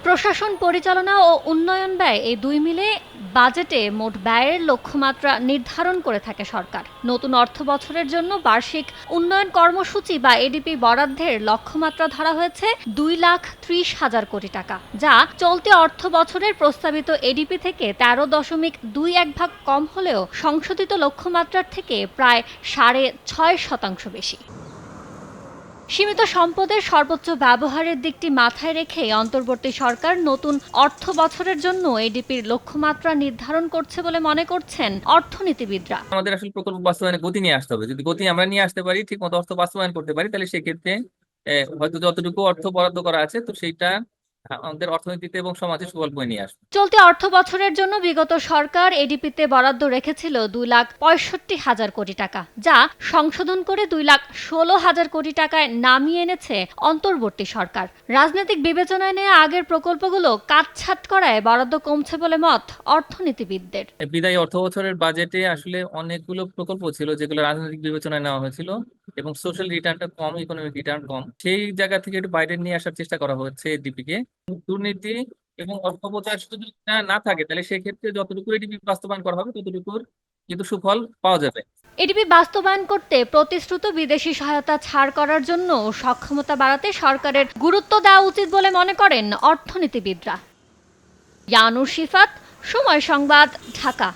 প্রশাসন পরিচালনা ও উন্নয়ন ব্যয় এই দুই মিলে বাজেটে মোট ব্যয়ের লক্ষ্যমাত্রা নির্ধারণ করে থাকে সরকার। নতুন অর্থবছরের জন্য বার্ষিক উন্নয়ন কর্মসূচি বা এডিপি বরাদ্দের লক্ষ্যমাত্রা ধরা হয়েছে 2,30,000 কোটি টাকা, যা চলতি অর্থবছরের প্রস্তাবিত এডিপি থেকে 13.21% কম হলেও সংশোধিত লক্ষ্যমাত্রার থেকে প্রায় 6.5% বেশি। সীমিত সম্পদের সর্বোচ্চ ব্যবহারের দিকটি মাথায় রেখে অন্তর্বর্তী সরকার নতুন অর্থ বছরের জন্য এডিপির লক্ষ্যমাত্রা নির্ধারণ করছে বলে মনে করছেন অর্থনীতিবিদরা। আমাদের আসলে প্রকল্প বাস্তবায়নে গতি নিয়ে আসতে হবে। যদি গতি আমরা নিয়ে আসতে পারি, ঠিক মতো অর্থ বাস্তবায়ন করতে পারি, তাহলে সেক্ষেত্রে হয়তো যতটুকু অর্থ বরাদ্দ করা আছে তো সেইটা আমাদের অর্থনীতিতে এবং সমাজে সুফল বয়ে নিয়ে আসবে। চলতি অর্থ বছরের জন্য বিগত সরকার এডিপিতে বরাদ্দ রেখেছিল 2,65,000 কোটি টাকা, যা সংশোধন করে 2,16,000 কোটি টাকায় নামিয়ে এনেছে অন্তর্বর্তী সরকার। রাজনৈতিক বিবেচনায় নেওয়া আগের প্রকল্পগুলো কাটছাঁট করায় বরাদ্দ কমছে বলে মত অর্থনীতিবিদদের। বিদায়ী অর্থ বছরের বাজেটে আসলে অনেকগুলো প্রকল্প ছিল যেগুলো রাজনৈতিক বিবেচনায় নেওয়া হয়েছিল এবং সোশ্যাল রিটার্নটা কম, ইকোনমিক রিটার্ন কম। সেই জায়গা থেকে একটু বাইরে নিয়ে আসার চেষ্টা করা হচ্ছে এডিপি কে। দুর্নীতি এবং অপপ্রচার যদি না থাকে, তাহলে সেক্ষেত্রে যতটুকু এডিপি বাস্তবায়ন করা হবে ততটুকুর কিন্তু সুফল পাওয়া যাবে। এডিপি বাস্তবায়ন করতে প্রতিশ্রুত বিদেশি সহায়তা ছাড় করার জন্য সক্ষমতা বাড়াতে সরকারের গুরুত্ব দেওয়া উচিত বলে মনে করেন অর্থনীতিবিদরা। ইয়ানুর শিফাত, সময় সংবাদ, ঢাকা।